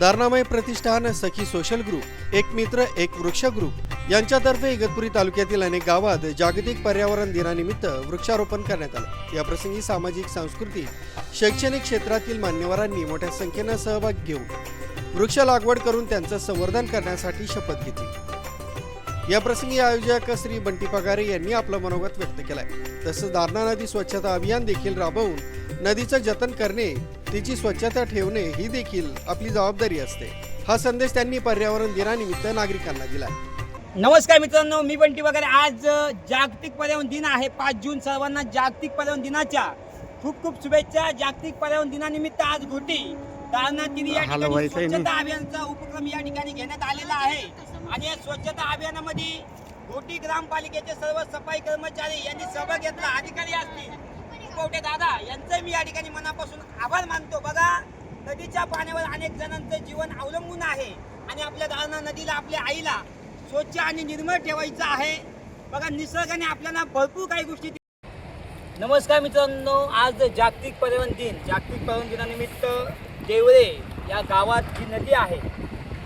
दारणामय प्रतिष्ठान, सखी social group, एक मित्र एक वृक्ष ग्रुप यांच्यातर्फे इगतपुरी तालुक्यातील अनेक गावात जागतिक पर्यावरण दिनानिमित्त वृक्षारोपण करण्यात आलं। या प्रसंगी सामाजिक, सांस्कृतिक, शैक्षणिक क्षेत्रातील मान्यवरांनी मोठ्या संख्येने सहभाग घेऊन वृक्ष लागवड करून त्यांचं संवर्धन करण्यासाठी शपथ घेतली। या प्रसंगी आयोजक श्री बंटी पगारे यांनी आपलं मनोगत व्यक्त केलंय। तसंच दारणा नदी स्वच्छता अभियान देखील राबवून नदीचं जतन करणे, तिची स्वच्छता ठेवणे ही देखील आपली जबाबदारी असते। हा संदेश त्यांनी पर्यावरण दिनानिमित्त नागरिकांना दिला। नमस्कार मित्रांनो, मी बंटी पगारे। आज जागतिक पर्यावरण दिन आहे 5 जून। सर्वांना जागतिक पर्यावरण दिनाच्या खूप खूप शुभेच्छा। जागतिक पर्यावरण दिनानिमित्त आज घोटी दारणा तिरी या ठिकाणी स्वच्छता अभियानाचा उपक्रम या ठिकाणी घेण्यात आलेला आहे आणि या स्वच्छता अभियानामध्ये घोटी ग्रामपालिकेचे सर्व सफाई कर्मचारी यांनी सहभाग घेतला। अधिकारी असतील, उपवटे दादा यांचे मी या ठिकाणी मनापासून आभार मानतो। बघा, नदीच्या पाण्यावर अनेक जणांचं जीवन अवलंबून आहे आणि आपल्या दारणा नदीला, आपल्या आईला स्वच्छ आणि निर्मळ ठेवायचं आहे। बघा, निसर्गाने आपल्याला भरपूर काही गोष्टी। नमस्कार मित्रांनो, आज जागतिक पर्यावरण दिन। जागतिक पर्यावरण दिनानिमित्त देवरे या गावात जी नदी आहे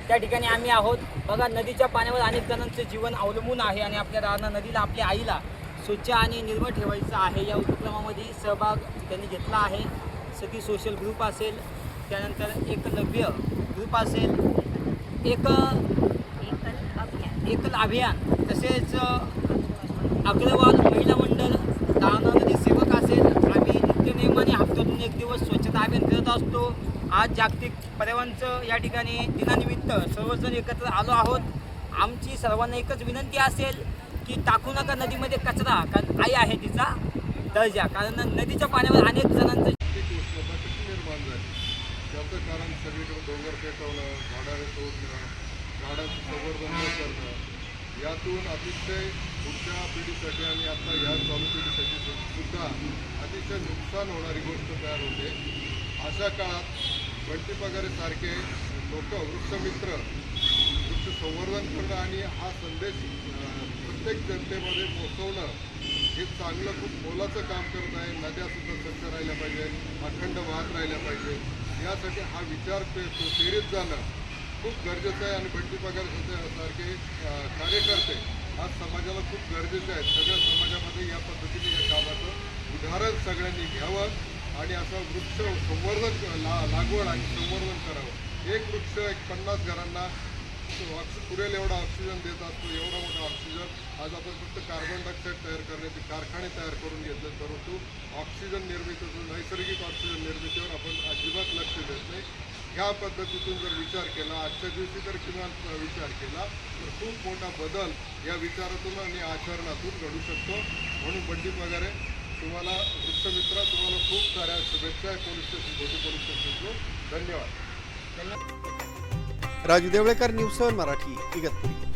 त्या ठिकाणी आम्ही आहोत। बघा, नदीच्या पाण्यावर अनेक जणांचं जीवन अवलंबून आहे आणि आपल्या दारणा नदीला, आपल्या आईला स्वच्छ आणि निर्मळ ठेवायचं आहे। या उपक्रमामध्ये सहभाग त्यांनी घेतला आहे। सखी सोशल ग्रुप असेल, त्यानंतर एकलव्य ग्रुप असेल, एकल अभियान, तसेच अग्रवाल महिला मंडळ, दारणा नदी सेवक असेल। आम्ही नित्यनेमाने हप्त्यातून एक दिवस स्वच्छता अभियान करत असतो। आज जागतिक पर्यावरणाचं या ठिकाणी दिनानिमित्त सर्वजण एकत्र आलो आहोत। आमची सर्वांना एकच विनंती असेल की टाकू नका नदीमध्ये कचरा, कारण आई आहे तिचा दर्जा। कारण नदीच्या पाण्यावर अनेक जणांचं उष्णता कशी निर्माण झाली त्याचं कारण सगळीकडे डोंगर पेटवणं, झाडांचे तोडणं, झाडांचं संवर्धन न करणं, यातून अतिशय पुढच्या पिढीसाठी आणि आता या चालू पिढीसाठी सुद्धा अतिशय नुकसान होणारी गोष्ट तयार होते। अशा काळात बंटी पगारे सारखे लोक वृक्षमित्र, वृक्ष संवर्धन करणं आणि हा संदेश प्रत्येक जनतेमध्ये पोहोचवणं हे चांगलं, खूप मोलाचं काम करत आहे। नद्यासुद्धा स्वच्छ राहिल्या पाहिजे, अखंड वाहत राहिल्या पाहिजे, यासाठी हा विचार प्रेरित जाणं खूप गरजेचं आहे। आणि बंटी पगारे सारखे कार्यकर्ते आज समाजाला खूप गरजेचे आहेत। सगळ्या समाजामध्ये या पद्धतीने या कामाचं उदाहरण सगळ्यांनी घ्यावं आणि असं वृक्ष संवर्धन, लागवड आणि संवर्धन करावं। एक वृक्ष 50 घरांना पुरेल एवढा ऑक्सिजन देत असतो। एवढा मोठा ऑक्सिजन आज आपण फक्त कार्बन डायऑक्साईड तयार करण्याचे कारखाने तयार करून घेतले, परंतु ऑक्सिजन निर्मितीचं, नैसर्गिक ऑक्सिजन निर्मितीवर आपण अजिबात लक्ष देत नाही। ह्या पद्धतीतून जर विचार केला, आजच्या दिवशी जर किमान विचार केला तर खूप मोठा बदल या विचारातून आणि आचरणातून घडू शकतो। म्हणून बंटी पगारे, तुम्हाला वृक्षमित्र, तुम्हाला खूप साऱ्या शुभेच्छा आहे। Police station, Ghoti police station, धन्यवाद। राजू देवळेकर, न्यूज 7 मराठी, इगतपुरी।